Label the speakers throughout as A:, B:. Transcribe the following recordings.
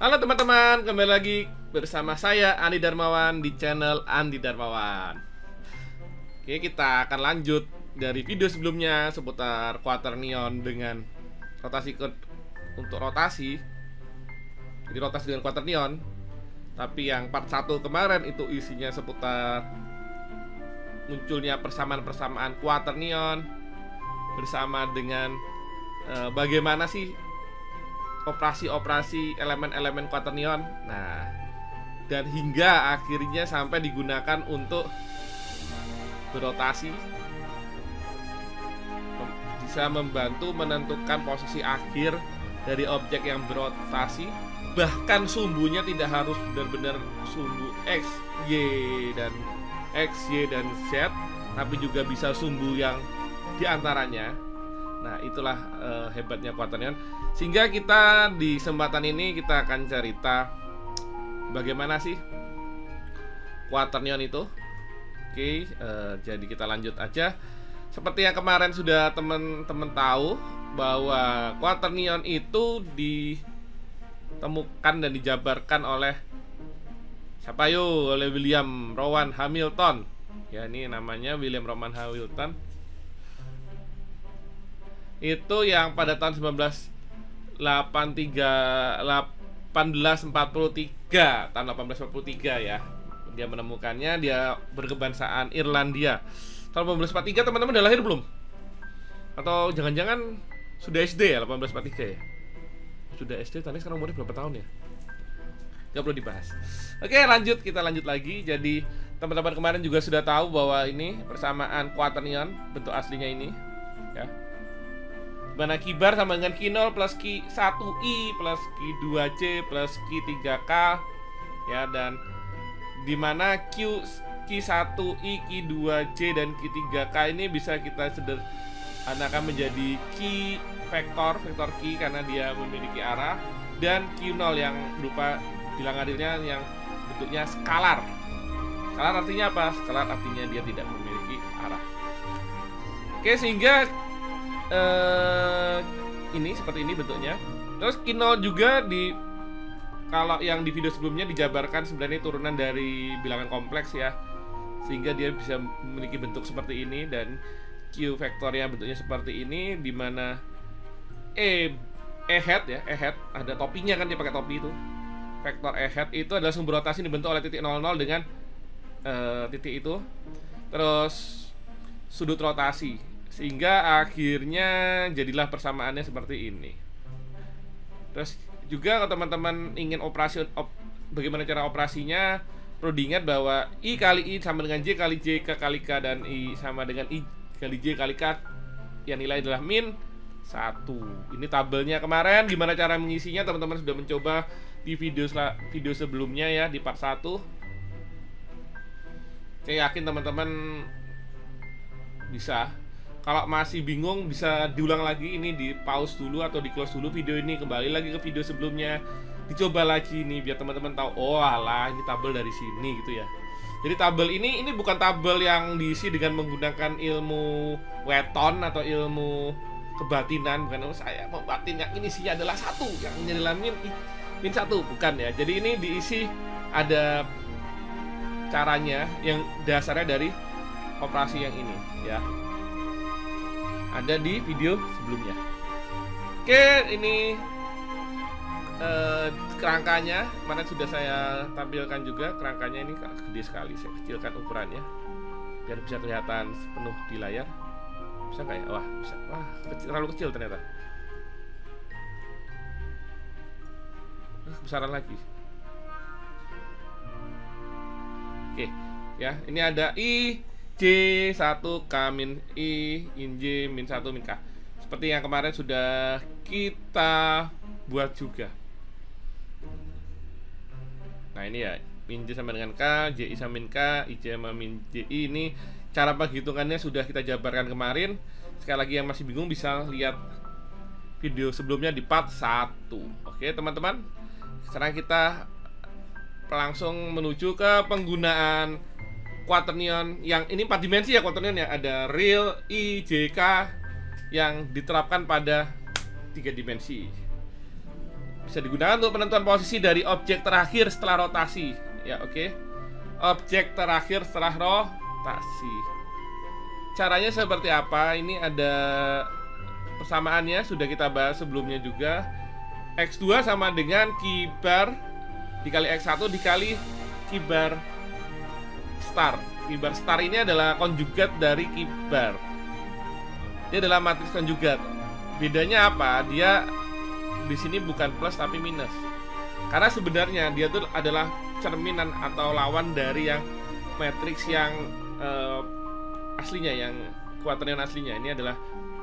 A: Halo teman-teman, kembali lagi bersama saya Andi Darmawan di channel Andi Darmawan. Oke, kita akan lanjut dari video sebelumnya seputar quaternion dengan rotasi untuk rotasi. Jadi rotasi dengan quaternion. Tapi yang part 1 kemarin itu isinya seputar munculnya persamaan-persamaan quaternion bersama dengan bagaimana sih operasi-operasi elemen-elemen quaternion. Nah, dan hingga akhirnya sampai digunakan untuk berotasi, bisa membantu menentukan posisi akhir dari objek yang berotasi. Bahkan sumbunya tidak harus benar-benar sumbu X, Y, dan Z, tapi juga bisa sumbu yang diantaranya. Nah, itulah hebatnya quaternion. Sehingga kita di kesempatan ini kita akan cerita bagaimana sih quaternion itu. Oke, jadi kita lanjut aja. Seperti yang kemarin sudah teman-teman tahu bahwa quaternion itu ditemukan dan dijabarkan oleh siapa yuk? Oleh William Rowan Hamilton. Ya, ini namanya William Rowan Hamilton. Itu yang pada tahun 1843 ya. Dia menemukannya, dia berkebangsaan Irlandia. Tahun 1843 teman-teman udah lahir belum? Atau jangan-jangan sudah SD ya 1843 ya? Sudah SD, tapi sekarang umurnya berapa tahun ya? Gak perlu dibahas. Oke, lanjut, kita lanjut lagi. Jadi teman-teman kemarin juga sudah tahu bahwa ini persamaan quaternion bentuk aslinya ini ya. Mana kibar sama dengan Q0 plus Q1i plus Q2c plus Q3k ya, dan dimana Q1i, Q2c dan Q3k ini bisa kita sederhanakan menjadi Q vektor Q karena dia memiliki arah, dan Q0 yang berupa bilangan adilnya yang bentuknya skalar. Skalar artinya apa? Skalar artinya dia tidak memiliki arah. Oke, sehingga ini seperti ini bentuknya. Terus Q0 juga kalau yang di video sebelumnya dijabarkan sebenarnya turunan dari bilangan kompleks ya, sehingga dia bisa memiliki bentuk seperti ini. Dan Q vektornya bentuknya seperti ini, dimana hat ya, hat ada topinya kan, dia pakai topi itu. Vektor hat itu adalah sumber rotasi dibentuk oleh titik 00 dengan titik itu, terus sudut rotasi, sehingga akhirnya jadilah persamaannya seperti ini. Terus juga kalau teman-teman ingin bagaimana cara operasinya, perlu diingat bahwa I kali I sama dengan J kali J kali K, dan I sama dengan I kali J kali K yang nilai adalah min 1. Ini tabelnya kemarin, gimana cara mengisinya teman-teman sudah mencoba di video sebelumnya ya, di part 1. Saya yakin teman-teman bisa. Kalau masih bingung bisa diulang lagi, ini di pause dulu atau di close dulu video ini, kembali lagi ke video sebelumnya, dicoba lagi nih biar teman-teman tahu, oh alah ini tabel dari sini gitu ya. Jadi tabel ini bukan tabel yang diisi dengan menggunakan ilmu weton atau ilmu kebatinan, bukan. Oh, saya mau batin yang ini isinya adalah 1, yang ini adalah min 1, bukan ya. Jadi ini diisi, ada caranya yang dasarnya dari operasi yang ini ya, ada di video sebelumnya. Oke, ini kerangkanya mana sudah saya tampilkan juga. Kerangkanya ini gede sekali, saya kecilkan ukurannya biar bisa kelihatan penuh di layar. Bisa nggak ya? Wah, bisa. Wah, terlalu kecil ternyata. Besaran lagi. Oke, ya, ini ada I J1 K min I in J min 1 min K, seperti yang kemarin sudah kita buat juga. Nah, ini ya, min J sama dengan K, Ji sama min K, IJ sama min Ji. Ini cara penghitungannya sudah kita jabarkan kemarin. Sekali lagi yang masih bingung bisa lihat video sebelumnya di part 1. Oke teman-teman, sekarang kita langsung menuju ke penggunaan quaternion yang ini 4 dimensi ya. Quaternion ya, ada real, I, J, K yang diterapkan pada 3 dimensi. Bisa digunakan untuk penentuan posisi dari objek terakhir setelah rotasi. Ya, oke. Objek terakhir setelah rotasi. Caranya seperti apa? Ini ada persamaannya, sudah kita bahas sebelumnya juga. X2 sama dengan kibar dikali X1 dikali kibar star. Kibar star ini adalah konjugat dari kibar. Dia adalah matriks konjugat. Bedanya apa? Dia di sini bukan plus tapi minus. Karena sebenarnya dia tuh adalah cerminan atau lawan dari yang matriks yang aslinya, yang quaternion aslinya. Ini adalah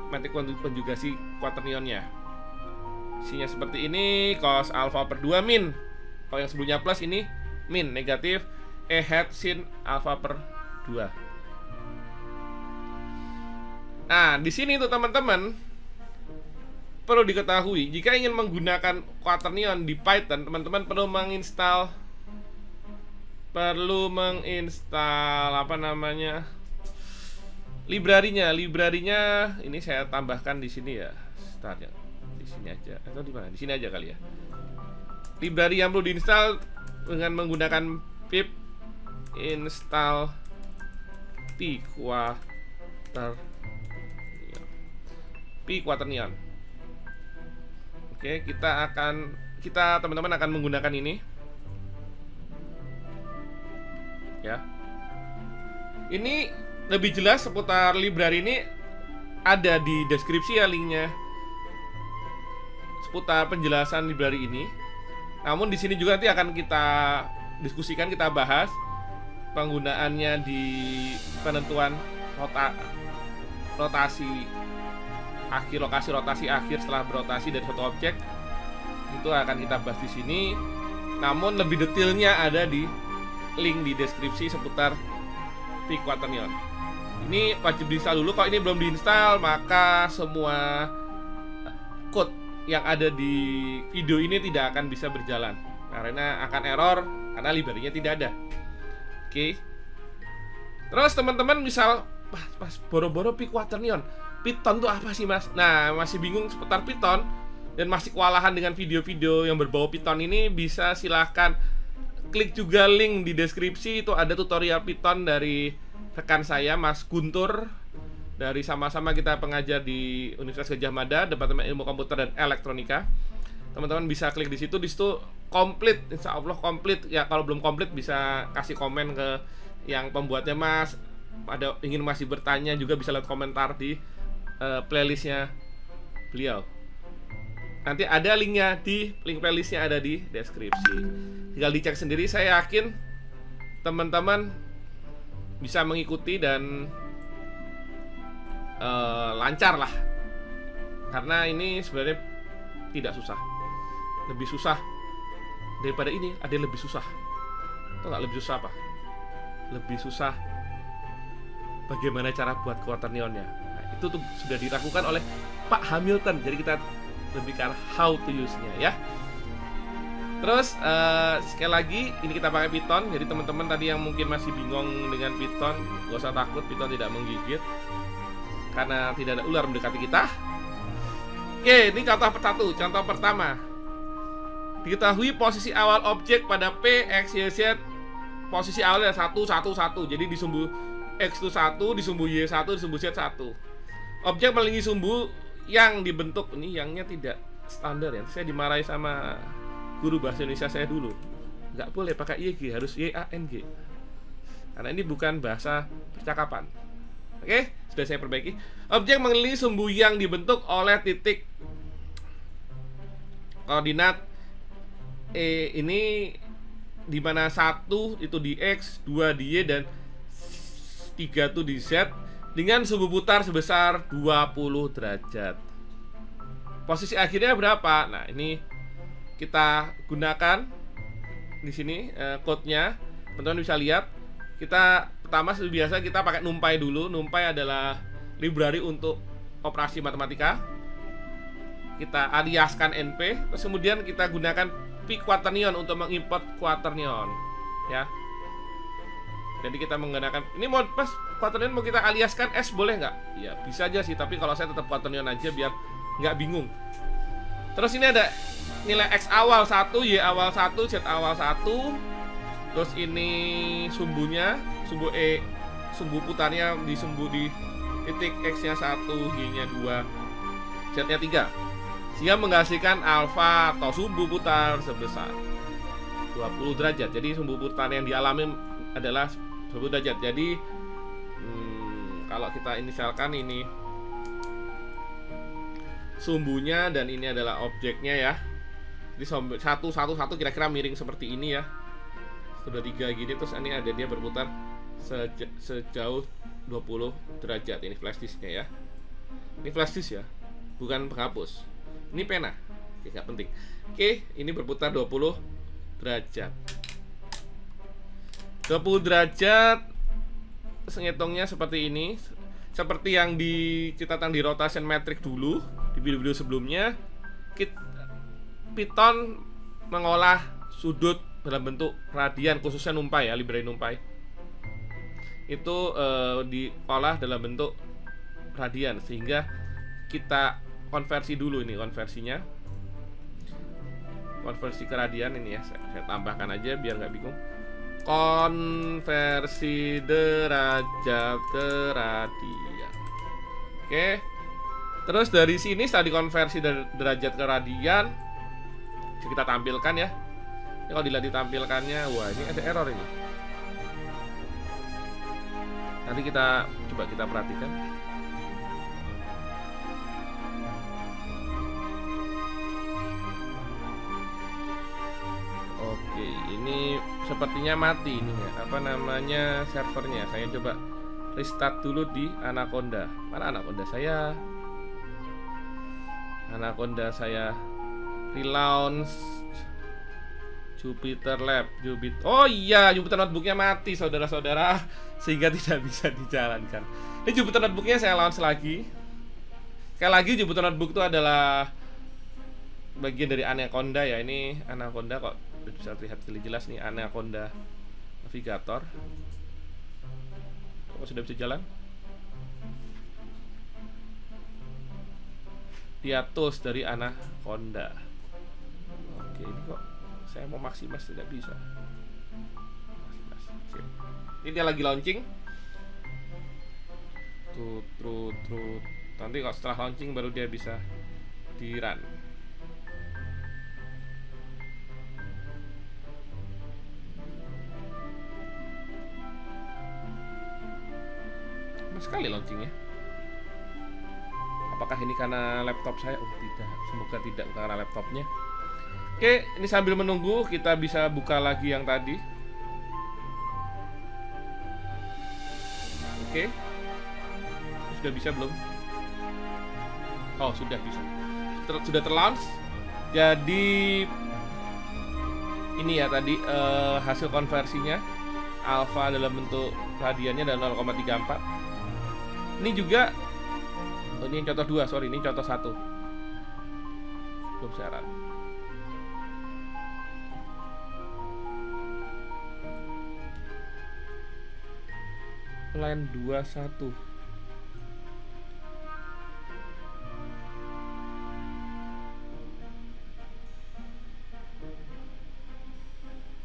A: matriks konjugasi quaternionnya. Isinya seperti ini, cos alpha per 2 min. Kalau yang sebelumnya plus, ini min, negatif E hat sin alpha per 2. Nah, di sini tuh teman-teman perlu diketahui, jika ingin menggunakan quaternion di Python, teman-teman perlu menginstal apa namanya, library-nya ini saya tambahkan di sini ya, start ya, di sini aja atau di mana? Di sini aja kali ya. Library yang perlu diinstal dengan menggunakan pip install quaternion. Oke, kita teman-teman akan menggunakan ini. Ya. Ini lebih jelas seputar library ini ada di deskripsi ya, linknya. Seputar penjelasan library ini. Namun di sini juga nanti akan kita diskusikan, kita bahas penggunaannya di penentuan rotasi akhir, lokasi rotasi akhir setelah berotasi dari suatu objek. Itu akan kita bahas di sini. Namun lebih detailnya ada di link di deskripsi seputar quaternion. Ini wajib diinstal dulu. Kalau ini belum diinstal, maka semua code yang ada di video ini tidak akan bisa berjalan karena akan error karena library-nya tidak ada. Oke. Terus teman-teman misal pas boro-boro quaternion, Python tuh apa sih mas? Nah, masih bingung seputar Python dan masih kewalahan dengan video-video yang berbau Python ini, bisa silahkan klik juga link di deskripsi. Itu ada tutorial Python dari rekan saya Mas Guntur, dari sama-sama kita pengajar di Universitas Gadjah Mada, Departemen Ilmu Komputer dan Elektronika. Teman-teman bisa klik di situ komplit, insya Allah komplit. Ya kalau belum komplit bisa kasih komen ke yang pembuatnya mas. Ada ingin masih bertanya juga bisa lihat komentar di playlistnya beliau. Nanti ada linknya, link playlistnya ada di deskripsi. Tinggal dicek sendiri. Saya yakin teman-teman bisa mengikuti dan lancar lah. Karena ini sebenarnya tidak susah. Lebih susah daripada ini, ada yang lebih susah. Tahu nggak lebih susah apa? Lebih susah bagaimana cara buat quaternionnya. Nah, itu tuh sudah dilakukan oleh Pak Hamilton. Jadi kita lebih ke how to use-nya ya. Terus sekali lagi ini kita pakai Python. Jadi teman-teman tadi yang mungkin masih bingung dengan Python, gak usah takut, Python tidak menggigit karena tidak ada ular mendekati kita. Oke, ini contoh satu. Contoh pertama, diketahui posisi awal objek pada P, X, Y, Z. Posisi awalnya 1, 1, 1. Jadi di sumbu X itu 1, di sumbu Y 1, di sumbu Z 1. Objek mengelilingi sumbu yang dibentuk. Ini yangnya tidak standar ya. Saya dimarahi sama guru bahasa Indonesia saya dulu. Nggak boleh pakai YG, harus YANG. Karena ini bukan bahasa percakapan. Oke, sudah saya perbaiki. Objek mengelilingi sumbu yang dibentuk oleh titik koordinat E ini, di mana 1 itu di X, 2 di Y, dan 3 itu di Z, dengan sumbu putar sebesar 20 derajat. Posisi akhirnya berapa? Nah, ini kita gunakan di sini code-nya. Teman-teman bisa lihat. Kita pertama seperti biasa kita pakai NumPy dulu. NumPy adalah library untuk operasi matematika. Kita aliaskan NP, terus kemudian kita gunakan quaternion untuk mengimport quaternion ya. Jadi kita menggunakan ini, mau pas quaternion mau kita aliaskan S boleh nggak? Ya bisa aja sih, tapi kalau saya tetap quaternion aja biar nggak bingung. Terus ini ada nilai X awal 1, Y awal 1, Z awal 1. Terus ini sumbunya, sumbu E, sumbu putarnya di sumbu di titik X-nya 1, Y-nya 2, Z-nya 3. Sehingga menghasilkan alfa atau sumbu putar sebesar 20 derajat. Jadi sumbu putar yang dialami adalah 20 derajat. Jadi kalau kita inisialkan ini sumbunya dan ini adalah objeknya ya. Jadi 1, 1, 1 kira-kira miring seperti ini ya. Sudah 3 gini, terus ini ada dia berputar sejauh 20 derajat. Ini flash disknya ya. Ini flash disk ya, bukan penghapus. Ini pena. Oke, nggak penting. Oke, ini berputar 20 derajat. 20 derajat ngitungnya seperti ini. Seperti yang diceritakan di rotation metric dulu di video-video sebelumnya. Python mengolah sudut dalam bentuk radian, khususnya NumPy ya, library NumPy. Itu diolah dalam bentuk radian, sehingga kita konversi dulu ini konversinya. Konversi ke radian ini ya, saya tambahkan aja biar nggak bingung. Konversi derajat ke radian. Oke. Terus dari sini setelah dikonversi derajat ke radian, kita tampilkan ya. Ini kalau dilihat ditampilkannya, wah ini ada error ini. Nanti kita coba kita perhatikan. Oke, ini sepertinya mati ini ya. Apa namanya servernya? Saya coba restart dulu di Anaconda. Mana Anaconda saya? Anaconda saya relaunch Jupyter Lab. Oh iya, Jupyter Notebooknya mati saudara-saudara, sehingga tidak bisa dijalankan. Ini Jupyter Notebooknya saya launch lagi. Sekali lagi, Jupyter Notebook itu adalah bagian dari Anaconda ya. Ini Anaconda kok bisa terlihat jelas nih, Anaconda Navigator. Kok sudah bisa jalan? Dia tools dari Anaconda. Oke, ini kok saya mau maksimas tidak bisa. Ini dia lagi launching. Nanti kalau setelah launching baru dia bisa di run. Lama sekali launchingnya. Apakah ini karena laptop saya? Oh tidak, semoga tidak karena laptopnya. Oke, ini sambil menunggu kita bisa buka lagi yang tadi. Oke, sudah bisa belum? Oh sudah bisa, sudah terlaunch. Jadi ini ya tadi hasil konversinya alfa dalam bentuk radiannya dan 0,34. Ini juga ini contoh 2, sorry, ini contoh 1. Belum syarat. Line 21.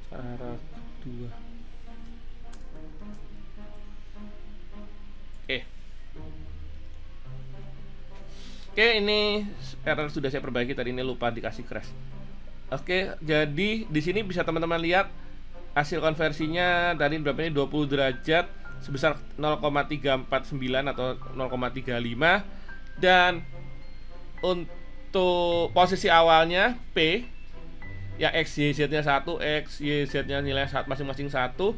A: Cara kedua. Oke, ini error sudah saya perbaiki tadi, ini lupa dikasih crash. Oke, jadi di sini bisa teman-teman lihat hasil konversinya tadi berapa ini, 20 derajat sebesar 0,349 atau 0,35, dan untuk posisi awalnya P yang X, Y, Z nya 1, X, Y, Z nya nilai masing-masing 1,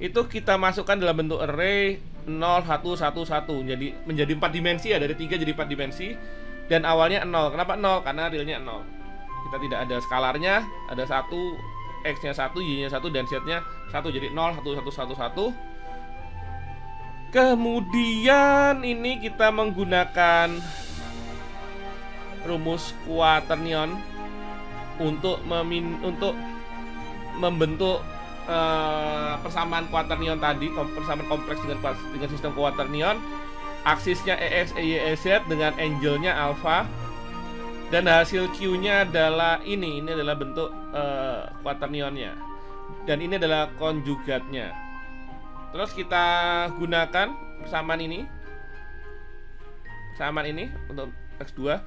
A: itu kita masukkan dalam bentuk array 0, 1, 1, 1, jadi menjadi 4 dimensi ya, dari 3 jadi 4 dimensi, dan awalnya 0. Kenapa 0? Karena realnya 0. Kita tidak ada skalarnya, ada 1, X nya 1, Y nya 1, dan Z nya 1, jadi 0, 1, 1, 1, 1. Kemudian ini kita menggunakan rumus quaternion untuk membentuk persamaan quaternion tadi, persamaan kompleks dengan sistem quaternion. Aksisnya EX, EY, EZ dengan angle-nya alpha. Dan hasil Q-nya adalah ini adalah bentuk quaternionnya. Dan ini adalah konjugatnya. Terus kita gunakan persamaan ini untuk X2,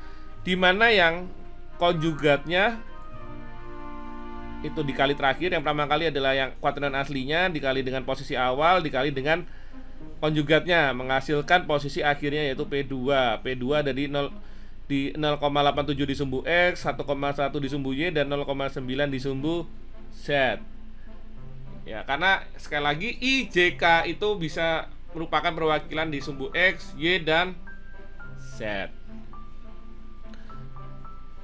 A: di mana yang konjugatnya itu dikali terakhir. Yang pertama kali adalah yang quaternion aslinya dikali dengan posisi awal dikali dengan konjugatnya, menghasilkan posisi akhirnya yaitu P2. P2 ada di 0,87 di sumbu X, 1,1 di sumbu Y, dan 0,9 di sumbu Z. Ya, karena sekali lagi I, J, K itu bisa merupakan perwakilan di sumbu X, Y, dan Z.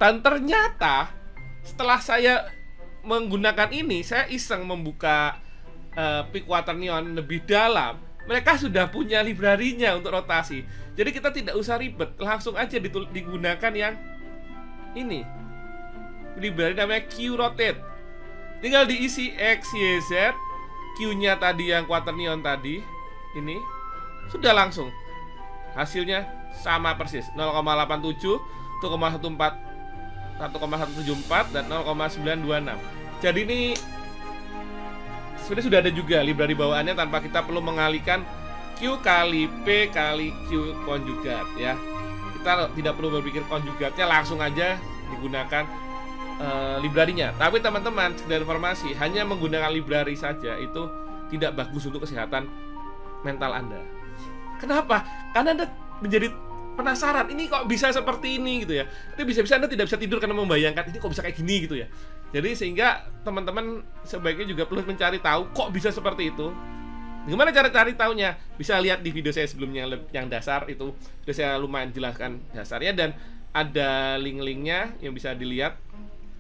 A: Dan ternyata setelah saya menggunakan ini, saya iseng membuka P quaternion lebih dalam. Mereka sudah punya librarinya untuk rotasi. Jadi kita tidak usah ribet, langsung aja digunakan yang ini. Library namanya Q-Rotate. Tinggal diisi X, Y, Z, Q-nya tadi yang quaternion tadi, ini sudah langsung. Hasilnya sama persis, 0,87, 1,14, 1,174 dan 0,926. Jadi ini sebenarnya sudah ada juga library bawaannya tanpa kita perlu mengalihkan Q kali P kali Q konjugat ya. Kita tidak perlu berpikir konjugatnya, langsung aja digunakan library-nya. Tapi teman-teman, sekedar informasi, hanya menggunakan library saja itu tidak bagus untuk kesehatan mental Anda. Kenapa? Karena Anda menjadi penasaran, ini kok bisa seperti ini gitu ya. Tapi bisa-bisa Anda tidak bisa tidur karena membayangkan ini kok bisa kayak gini gitu ya. Jadi sehingga teman-teman sebaiknya juga perlu mencari tahu kok bisa seperti itu. Gimana cara cari tahunya? Bisa lihat di video saya sebelumnya yang dasar, itu sudah saya lumayan jelaskan dasarnya, dan ada link-linknya yang bisa dilihat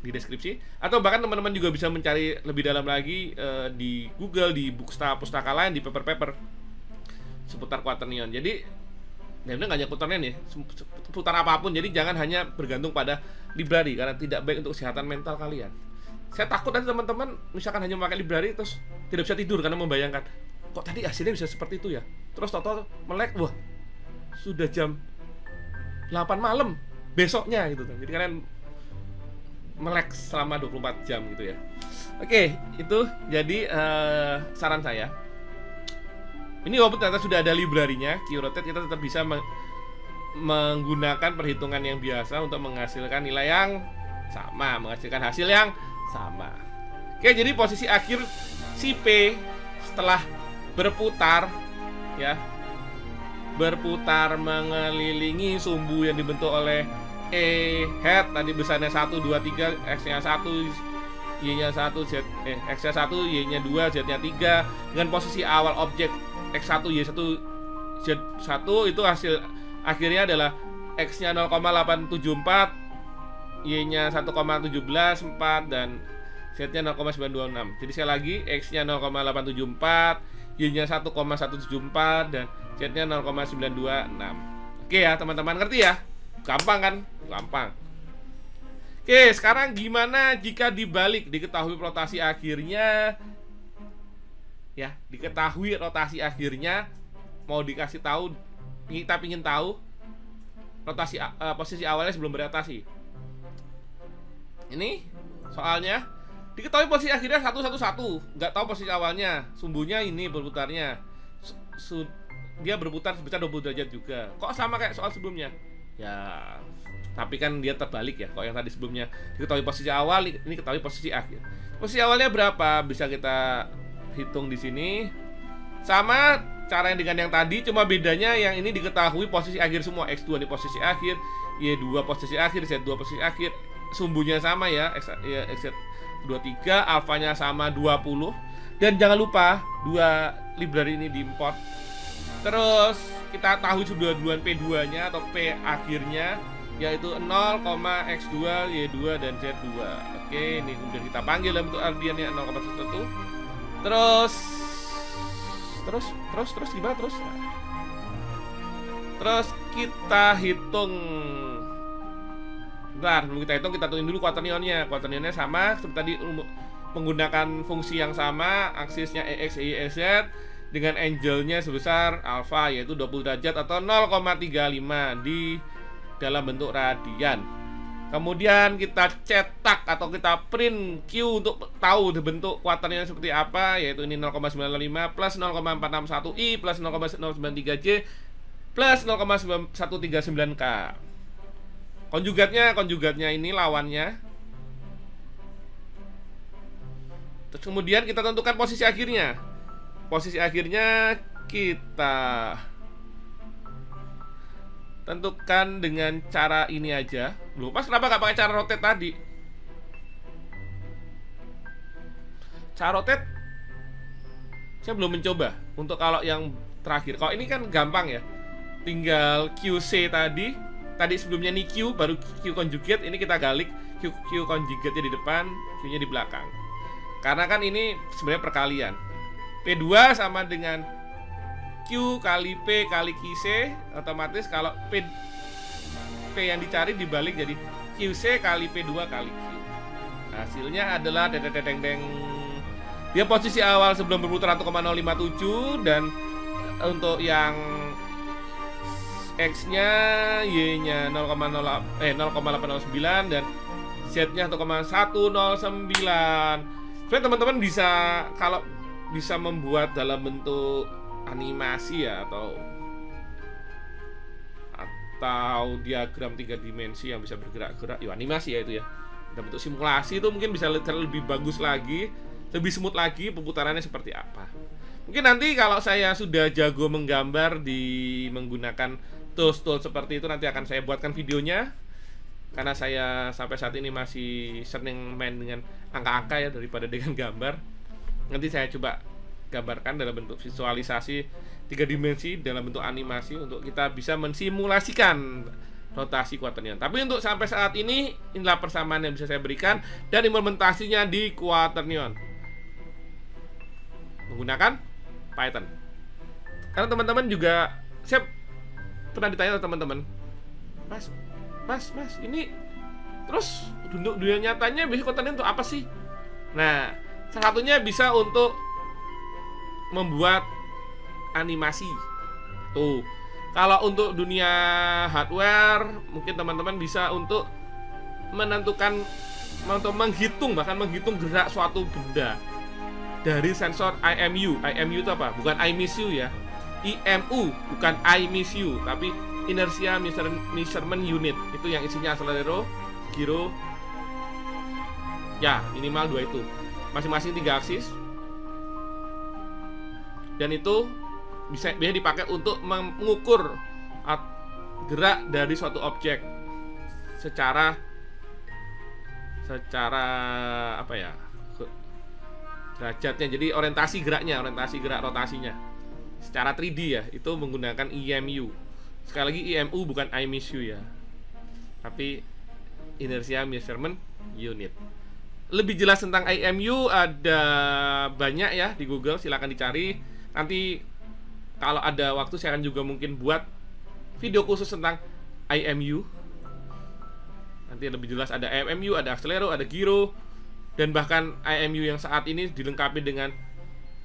A: di deskripsi. Atau bahkan teman-teman juga bisa mencari lebih dalam lagi di Google, di pustaka lain, di paper-paper seputar quaternion. Jadi benar-benar nggak hanya quaternion ya, seputar apapun. Jadi jangan hanya bergantung pada library karena tidak baik untuk kesehatan mental kalian. Saya takut nanti teman-teman misalkan hanya memakai library terus tidak bisa tidur karena membayangkan kok tadi hasilnya bisa seperti itu ya. Terus total melek, wah sudah jam 8 malam besoknya gitu kan. Jadi kalian melek selama 24 jam gitu ya. Oke, itu jadi saran saya. Ini walaupun ternyata sudah ada library-nya Q-Rotate, kita tetap bisa menggunakan perhitungan yang biasa untuk menghasilkan nilai yang sama, menghasilkan hasil yang sama. Oke, jadi posisi akhir si P setelah berputar ya, berputar mengelilingi sumbu yang dibentuk oleh E head tadi besarnya 1, 2, 3, X-nya 1, Y-nya 1, Z, X-nya 1, Y-nya 2, Z-nya 3, dengan posisi awal objek X1, Y1, Z1 itu hasil akhirnya adalah X-nya 0,874, Y-nya 1,174 dan Z-nya 0,926. Jadi sekali lagi X-nya 0,874, Y-nya 1,174 dan Z-nya 0,926. Oke ya teman-teman, ngerti ya? Gampang kan? Gampang. Oke, sekarang gimana jika dibalik, diketahui rotasi akhirnya ya, diketahui rotasi akhirnya, mau dikasih tahu, kita ingin tahu rotasi posisi awalnya sebelum berotasi. Ini soalnya diketahui posisi akhirnya 111, nggak tahu posisi awalnya, sumbunya ini berputarnya, dia berputar sebesar 20 derajat juga. Kok sama kayak soal sebelumnya? Ya, tapi kan dia terbalik ya. Kok yang tadi sebelumnya diketahui posisi awal, ini ketahui posisi akhir. Posisi awalnya berapa? Bisa kita hitung di sini. Sama cara yang dengan yang tadi, cuma bedanya yang ini diketahui posisi akhir semua. X2 di posisi akhir, Y2 posisi akhir, Z2 posisi akhir. Sumbunya sama ya, XZ23, alfanya sama 20. Dan jangan lupa dua library ini diimport. Terus kita tahu sudah duluan P2-nya atau P akhirnya, yaitu 0,X2, Y2 dan Z2. Oke, ini kemudian kita panggil dalam bentuk ardiannya 0,1. Terus gimana terus? Terus kita hitung. Bentar, sebelum kita hitung, kita hitungin dulu quaternionnya. Quaternionnya sama seperti tadi, menggunakan fungsi yang sama, aksisnya EX, Y, Z dengan angle-nya sebesar alfa, yaitu 20 derajat atau 0,35 di dalam bentuk radian. Kemudian kita cetak atau kita print Q untuk tahu bentuk kuaternya seperti apa, yaitu ini 0,95 plus 0,461I plus 0,093J plus 0,139K. Konjugatnya ini lawannya. Terus kemudian kita tentukan posisi akhirnya. Posisi akhirnya kita tentukan dengan cara ini aja. Loh, pas kenapa nggak pakai cara rotate tadi? Cara rotate saya belum mencoba. Untuk kalau yang terakhir, kalau ini kan gampang ya. Tinggal QC tadi sebelumnya nih Q, baru Q conjugate. Ini kita galik Q conjugate-nya di depan, Q-nya di belakang. Karena kan ini sebenarnya perkalian. P2 sama dengan Q kali P kali QC, otomatis kalau P yang dicari dibalik jadi QC kali P2 kali Q. Hasilnya adalah deng. Dia posisi awal sebelum berputar 1,057, dan untuk yang X-nya, Y-nya 0,809 dan Z-nya 1,109. Sebenarnya teman-teman bisa, kalau bisa membuat dalam bentuk animasi ya, atau diagram 3 dimensi yang bisa bergerak-gerak, ya animasi ya itu ya. Dalam bentuk simulasi itu mungkin bisa lebih bagus lagi, lebih smooth lagi perputarannya seperti apa. Mungkin nanti kalau saya sudah jago menggambar menggunakan tools seperti itu, nanti akan saya buatkan videonya. Karena saya sampai saat ini masih sering main dengan angka-angka ya daripada dengan gambar. Nanti saya coba gambarkan dalam bentuk visualisasi 3 dimensi dalam bentuk animasi untuk kita bisa mensimulasikan rotasi quaternion. Tapi untuk sampai saat ini, inilah persamaan yang bisa saya berikan dan implementasinya di quaternion menggunakan Python. Karena teman-teman juga, saya pernah ditanya teman-teman, Mas, ini terus dunia nyatanya bisa quaternion untuk apa sih? Nah, salah satunya bisa untuk membuat animasi. Tuh. Kalau untuk dunia hardware, mungkin teman-teman bisa untuk menentukan, untuk menghitung, bahkan menghitung gerak suatu benda dari sensor IMU. IMU itu apa? Bukan I miss you ya. IMU, bukan I miss you, tapi Inertia Measurement Unit. Itu yang isinya akselero, gyro, ya minimal 2 itu. Masing-masing 3 aksis. Dan itu bisa dipakai untuk mengukur gerak dari suatu objek secara apa ya, derajatnya. Jadi orientasi gerak rotasinya secara 3D ya, itu menggunakan IMU. Sekali lagi IMU bukan I miss you ya, tapi Inertia Measurement Unit. Lebih jelas tentang IMU ada banyak ya di Google, silahkan dicari. Nanti kalau ada waktu saya akan juga mungkin buat video khusus tentang IMU. Nanti lebih jelas ada IMU, ada akselero, ada gyro, dan bahkan IMU yang saat ini dilengkapi dengan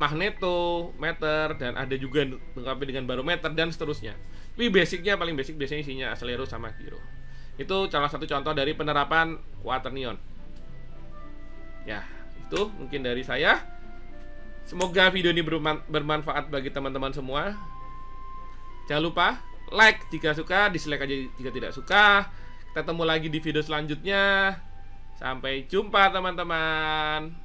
A: magnetometer, dan ada juga dilengkapi dengan barometer dan seterusnya. Tapi paling basic biasanya isinya akselero sama gyro. Itu salah satu contoh dari penerapan quaternion. Ya, itu mungkin dari saya. Semoga video ini bermanfaat bagi teman-teman semua. Jangan lupa like jika suka, dislike aja jika tidak suka. Kita ketemu lagi di video selanjutnya. Sampai jumpa teman-teman.